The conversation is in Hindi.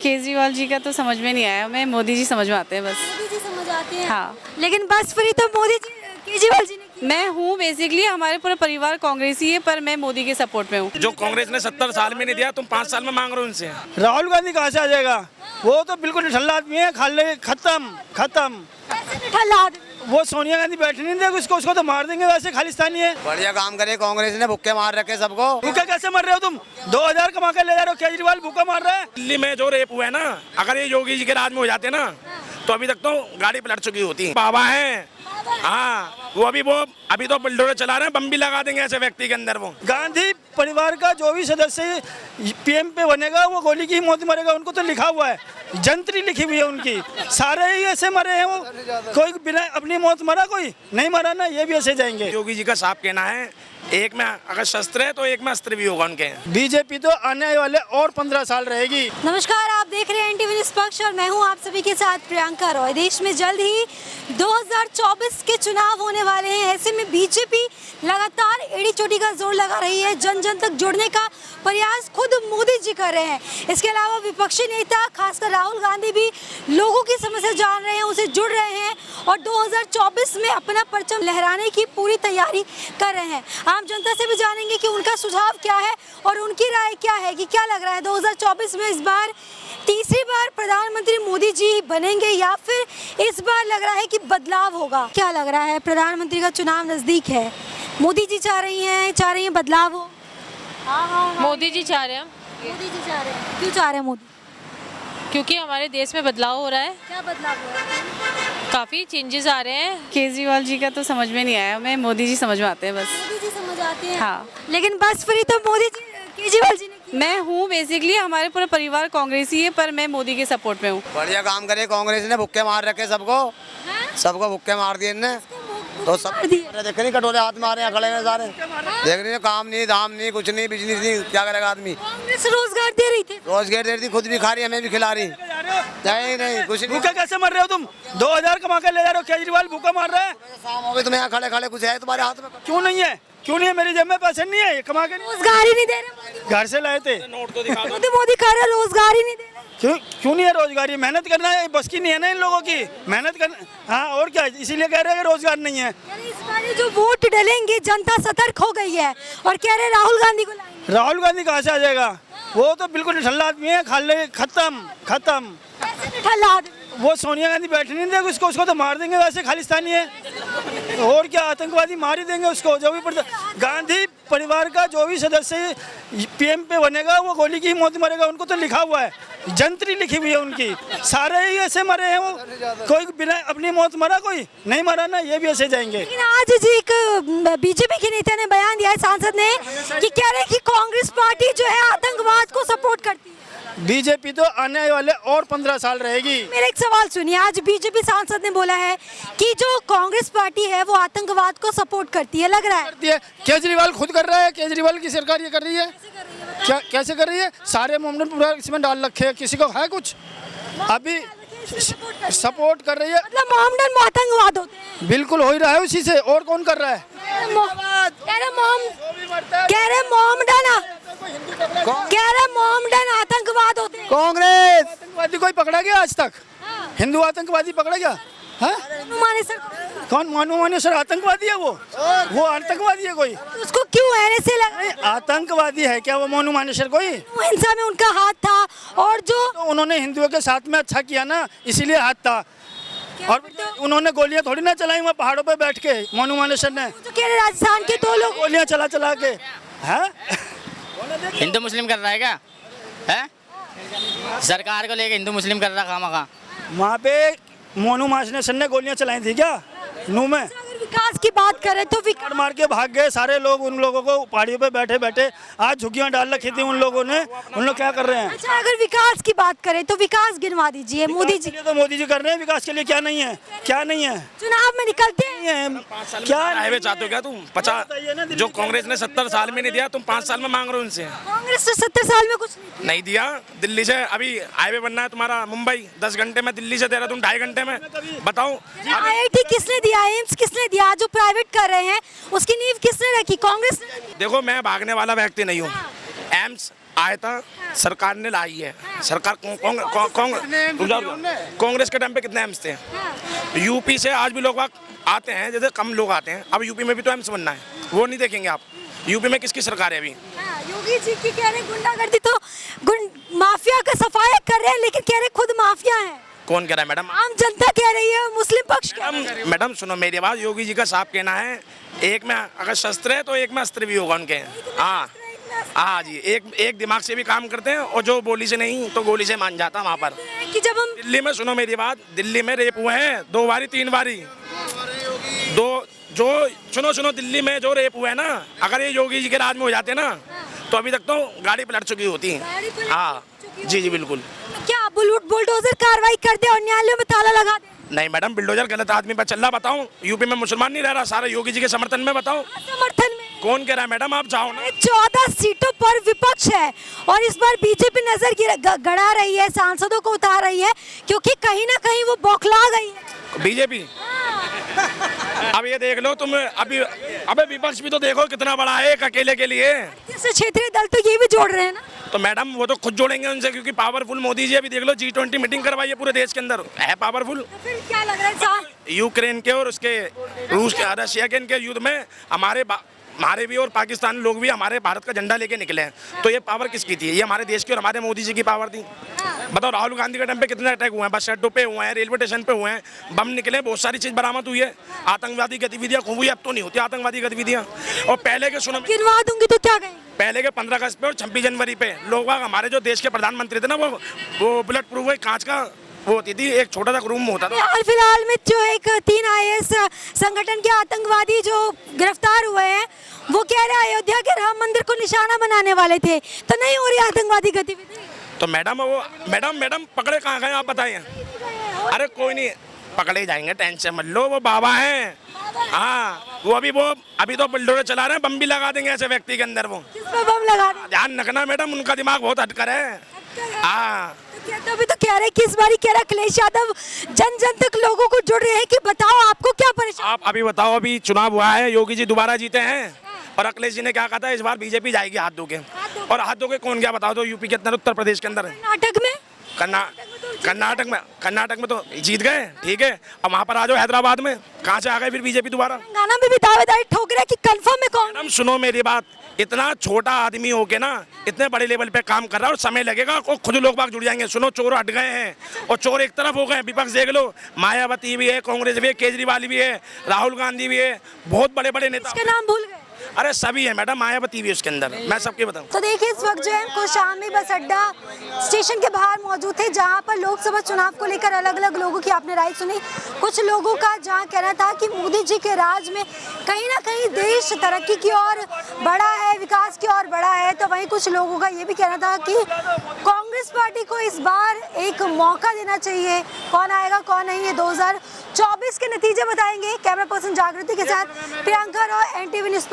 केजरीवाल जी का तो समझ में नहीं आया, हमें मोदी जी समझ में आते हैं बस। मोदी जी समझ आते हैं। हाँ। लेकिन बस फ्री तो मोदी जी केजरीवाल जी ने की। मैं हूँ बेसिकली, हमारे पूरा परिवार कांग्रेसी है, पर मैं मोदी के सपोर्ट में हूँ। जो कांग्रेस ने 70 साल में नहीं दिया, तुम 5 साल में मांग रहे हो उनसे। राहुल गांधी कहाँ से आ जाएगा? वो तो बिल्कुल निठल्ला आदमी है, खाली खत्म खत्म। कैसे निठल्ला आदमी? वो सोनिया गांधी बैठने नहीं देगी उसको तो मार देंगे, वैसे खालिस्तानी है। बढ़िया काम करे कांग्रेस ने, भुक्के मार रखे सबको। भूखे कैसे मर रहे हो तुम? 2000 कमा कर ले जा रहे हो, केजरीवाल भूखा मार रहा है। दिल्ली में जो रेप हुआ है ना, अगर ये योगी जी के राज में हो जाते ना, तो अभी तक तो गाड़ी पलट चुकी होती। बाबा हैं, हाँ, वो अभी तो बुलडोजर चला रहे हैं, बम भी लगा देंगे ऐसे व्यक्ति के अंदर। वो गांधी परिवार का जो भी सदस्य पीएम पे बनेगा वो गोली की मौत मरेगा, उनको तो लिखा हुआ है, जंत्री लिखी हुई है उनकी। सारे ही ऐसे मरे हैं, वो कोई बिना अपनी मौत मरा, कोई नहीं मरा ना, ये भी ऐसे जाएंगे। योगी जी का साफ कहना है, एक में अगर शस्त्र है तो एक में अस्त्र भी होगा उनके। बीजेपी तो आने वाले और 15 साल रहेगी। नमस्कार, आप देख रहे हैं एनटीवी निष्पक्ष और मैं हूं आप सभी के साथ प्रियंका रॉय। देश में जल्द ही 2024 के चुनाव होने वाले हैं। ऐसे में बीजेपी लगातार एड़ी चोटी का जोर लगा रही है, जन जन तक जुड़ने का प्रयास खुद मोदी जी कर रहे हैं। इसके अलावा विपक्षी नेता खासकर राहुल गांधी भी लोगों की समस्या जान रहे हैं, उसे जुड़ रहे हैं और 2024 में अपना परचम लहराने की पूरी तैयारी कर रहे हैं। आम जनता से भी जानेंगे कि उनका सुझाव क्या है और उनकी राय क्या है, कि क्या लग रहा है 2024 में इस बार तीसरी बार प्रधानमंत्री मोदी जी बनेंगे या फिर इस बार लग रहा है कि बदलाव होगा। क्या लग रहा है? प्रधानमंत्री का चुनाव नजदीक है, मोदी जी चाह रही हैं बदलाव हो। मोदी जी चाह रहे हैं, मोदी जी चाह रहे हैं। क्यों चाह रहे हैं मोदी? क्योंकि हमारे देश में बदलाव हो रहा है, क्या बदलाव हो रहा है? काफ़ी चेंजेस आ रहे हैं। केजरीवाल जी का तो समझ में नहीं आया, हमें मोदी जी समझ में आते हैं बस। मोदी जी समझ आते हैं। हाँ। लेकिन बस फ्री तो मोदी जी केजरीवाल जी ने की। मैं हूँ बेसिकली, हमारे पूरा परिवार कांग्रेसी है, पर मैं मोदी के सपोर्ट में हूँ। बढ़िया काम करे कांग्रेस ने, भुक्के मार रखे सबको। सबको भुक्के मार दिए इनने, तो सब देख नहीं, कटोरे हाथ मारे हैं, खड़े हैं सारे, देख रही है, काम नहीं धाम नहीं, कुछ नहीं, बिजनेस नहीं, क्या करेगा आदमी? कांग्रेस रोजगार दे रही थी, रोजगार दे रही थी, खुद भी खा रही, हमें भी खिला रही। नहीं कुछ नहीं। भूखे कैसे मर रहे हो तुम? 2000 कमा कर ले जा रहे हो, केजरीवाल भूखा मार रहा है। शाम हो गई, तुम यहाँ खड़े खड़े, कुछ है तुम्हारे हाथ में? क्यों नहीं है? क्यों नहीं है? मेरी जेब में पैसे नहीं है, कमा के रोजगार ही नहीं दे रहे। घर से लाए थे। नोट तो दिखा दो। मोदी कह रहे रोजगार ही नहीं दे रहे। क्यों नहीं है रोजगार? ये मेहनत करना है, बस की नहीं है ना इन लोगों की मेहनत करना। हाँ, और क्या, इसीलिए कह रहे हैं कि रोजगार नहीं है। यानी इस बार जो वोट डलेंगे, जनता सतर्क हो गई है और कह रहे राहुल गांधी को लाएंगे। राहुल गांधी कहाँ से आ जाएगा? वो तो बिल्कुल निठल्ला आदमी है, खाली खत्म खत्म। कैसे निठल्ला आदमी? वो सोनिया गांधी बैठने नहीं देगी उसको तो मार देंगे, वैसे खालिस्तानी है। और क्या, आतंकवादी मार ही देंगे उसको। जो भी गांधी परिवार का जो भी सदस्य पीएम पे बनेगा वो गोली की मौत मरेगा, उनको तो लिखा हुआ है, जंत्री लिखी हुई है उनकी। सारे ही ऐसे मरे हैं, वो कोई बिना अपनी मौत मरा, कोई नहीं मरा ना, ये भी ऐसे जाएंगे। लेकिन आज जी एक बीजेपी के नेता ने बयान दिया है, सांसद ने, कि कह रहे हैं कि कांग्रेस पार्टी जो है आतंकवाद को सपोर्ट करती है। बीजेपी तो आने वाले और 15 साल रहेगी। मेरा एक सवाल सुनिए, आज बीजेपी सांसद ने बोला है कि जो कांग्रेस पार्टी है वो आतंकवाद को सपोर्ट करती है, लग रहा है। केजरीवाल खुद कर रहा है, केजरीवाल की सरकार ये कर रही है। क्या कैसे कर रही है? सारे मोमडन पूरा इसमें डाल रखे हैं, किसी को है कुछ? अभी सपोर्ट कर रही है, मतलब मोमडन आतंकवाद होते हैं। बिल्कुल हो ही रहा है उसी से, और कौन कर रहा है? मोमडन आतंकवाद होते हैं। कांग्रेस आतंकवादी कोई पकड़ा गया आज तक? हिंदू आतंकवादी पकड़ा गया है? कौन? मोनू मानेसर आतंकवादी है? वो आतंकवादी है कोई? उसको क्यों ऐसे लगा? आतंकवादी है क्या वो मोनू मानेसर कोई? हिंसा में उनका हाथ था और जो तो उन्होंने हिंदुओं के साथ में अच्छा किया ना, इसीलिए हाथ था। और उन्होंने गोलियां थोड़ी ना चलाई वहाँ पहाड़ों पे बैठ के, मोनू मानेसर ने। जो कह रहे राजस्थान के 2 लोग गोलियां चला के हैं। हिंदू मुस्लिम कर रहा है क्या? है सरकार को लेके हिंदू मुस्लिम कर रहा खामखा। वहाँ पे मोनू मानेसर ने गोलियां चलाई थी क्या नू में? अगर विकास की बात करें तो मार के भाग गए सारे लोग, उन लोगों को पहाड़ियों पे बैठे बैठे आज झुग्गियां डाल रखी थी उन लोगों ने। उन लोग क्या कर रहे हैं? अच्छा, अगर विकास की बात करें तो विकास गिनवा दीजिए। मोदी जी तो मोदी जी कर रहे हैं, विकास के लिए क्या नहीं है? क्या नहीं है? चुनाव में निकलते हैं, क्या हाईवे चाहते हो क्या तुम? 50 जो कांग्रेस ने 70 साल में नहीं दिया, तुम 5 साल में मांग रहे हो उनसे। कांग्रेस तो 70 साल में कुछ नहीं दिया। दिल्ली से अभी हाईवे बनना है तुम्हारा, मुंबई 10 घंटे में, दिल्ली से देहरादून 2.5 घंटे में। बताओ IIT किसने दिया, एम्स किसने दिया? जो प्राइवेट कर रहे हैं उसकी नींव किसने रखी? कांग्रेस ने। देखो, मैं भागने वाला व्यक्ति नहीं हूँ। एम्स आया था, सरकार ने लाई है। सरकार कांग्रेस के टाइम पे कितने एम्स थे? यूपी से आज भी लोग आते हैं, जैसे कम लोग आते हैं। अब यूपी में भी तो एम्स बनना है, वो नहीं देखेंगे आप। यूपी में किसकी सरकार है अभी? योगी जी की कह रहे गुंडागर्दी तो माफिया का सफाई कर रहे हैं, लेकिन कह रहे खुद माफिया है। कौन कह रहा है मैडम? आम जनता कह रही है, मुस्लिम पक्ष मैडम सुनो मेरी बात, योगी जी का साफ कहना है, एक में अगर शस्त्र है तो एक में अस्त्र भी होगा उनके। हाँ हाँ जी, एक दिमाग से भी काम करते हैं, और जो बोली से नहीं तो गोली से मान जाता वहाँ पर। कि जब हम दिल्ली में सुनो मेरी बात, दिल्ली में रेप हुए हैं 2 बारी 3 बारी। सुनो दिल्ली में जो रेप हुए हैं ना, अगर ये योगी जी के राज में हो जाते ना तो अभी तक तो गाड़ी पलट चुकी होती। हाँ जी बिल्कुल। क्या बुलडोजर कार्रवाई कर दे और न्यायालयों में ताला लगा दे? नहीं मैडम, बिल्डोजर गलत आदमी पर चल रहा। बताओ यूपी में मुसलमान नहीं रह रहा, सारा योगी जी के समर्थन में। बताओ समर्थन में कौन कह रहा है मैडम? आप जाओ ना। 14 सीटों पर विपक्ष है और इस बार बीजेपी नजर गड़ा रही है, सांसदों को उतार रही है, क्योंकि कहीं ना कहीं वो बौखला गई है बीजेपी। अब ये देख लो तुम, अबे विपक्ष भी तो देखो कितना बड़ा है एक अकेले के लिए। जैसे क्षेत्रीय दल तो ये भी जोड़ रहे हैं ना। तो मैडम वो तो खुद जोड़ेंगे उनसे, क्योंकि पावरफुल मोदी जी। अभी देख लो G20 मीटिंग करवाई है पूरे देश के अंदर, है पावरफुल। तो फिर क्या लग रहा है यूक्रेन के और उसके रूस के, रशिया के इनके युद्ध में हमारे भी और पाकिस्तान लोग भी हमारे भारत का झंडा लेके निकले हैं। तो ये पावर किसकी थी? ये हमारे देश की और हमारे मोदी जी की पावर थी। बताओ राहुल गांधी के टाइम पे कितने अटैक हुए हैं, बस अड्डों पे हुए हैं, रेलवे स्टेशन पे हुए हैं, बम निकले, बहुत सारी चीज बरामद हुई है। आतंकवादी गतिविधियां खूब हुई, अब तो नहीं होती आतंकवादी गतिविधियां। और पहले के सुनो, गिनवा दूंगी तो क्या कहेंगे? पहले के 15 अगस्त पे और 26 जनवरी पे लोग हमारे जो देश के प्रधानमंत्री थे ना, वो बुलेट प्रूफ कांच का वो होती थी, एक छोटा सा रूम होता था। हाल फिलहाल में जो एक 3 IAS संगठन के आतंकवादी जो गिरफ्तार हुए हैं, वो कह रहे हैं अयोध्या के राम मंदिर को निशाना बनाने वाले थे, तो नहीं हो रही आतंकवादी गतिविधि। तो मैडम पकड़े कहाँ गए आप बताइए? अरे कोई नहीं, पकड़े जाएंगे, टेंशन मत लो, वो बाबा हैं। हाँ वो अभी तो बुलडोजर चला रहे हैं, बम भी लगा देंगे ऐसे व्यक्ति के अंदर। वो किस पे बम लगा रहे हैं? ध्यान रखना मैडम, उनका दिमाग बहुत हटकर है। हाँ तो अभी तो कह रहे कि इस बारी कह रहा अखिलेश यादव जन तक लोगों को जुड़ रहे हैं कि बताओ आपको क्या परेशानी। आप अभी बताओ, अभी चुनाव हुआ है, योगी जी दोबारा जीते हैं और अखिलेश जी ने क्या कहा था, इस बार बीजेपी जाएगी हाथ धो के। और हाथ धो के कौन गया बताओ? तो यूपी के अंदर, उत्तर प्रदेश के अंदर, कर्नाटक में, कर्नाटक में तो जीत गए, ठीक है। अब वहाँ पर आ जाओ हैदराबाद में, कहाँ से आ गए फिर बीजेपी दोबारा? तेलंगाना में भी दावेदारी ठोक रहा है कि कंफर्म है कौन। मैडम सुनो मेरी बात, इतना छोटा आदमी होके ना इतने बड़े लेवल पे काम कर रहा है, और समय लगेगा और खुद लोग बाग जुड़ जाएंगे। सुनो चोर हट गए हैं और चोर एक तरफ हो गए, विपक्ष देख लो, मायावती भी है, कांग्रेस भी है, केजरीवाल भी है, राहुल गांधी भी है, बहुत बड़े बड़े नेता। इसके नाम भूल गए? अरे सभी है मैडम, मायावती भी उसके अंदर, मैं सबके बताऊं। तो देखिए इस वक्त जो है कौशाम्बी बस अड्डा स्टेशन के बाहर मौजूद थे, जहां पर लोकसभा चुनाव को लेकर अलग अलग लोगों की आपने राय सुनी। कुछ लोगों का जहां कहना था कि मोदी जी के राज में कहीं ना कहीं देश तरक्की की ओर बढ़ा है, विकास की ओर बढ़ा है, तो वहीं कुछ लोगों का ये भी कहना था कि कांग्रेस पार्टी को इस बार एक मौका देना चाहिए। कौन आएगा कौन नहीं, ये 2024 के नतीजे बताएंगे। कैमरा पर्सन जागृति के साथ प्रियंका रॉय, NTV न्यूज़।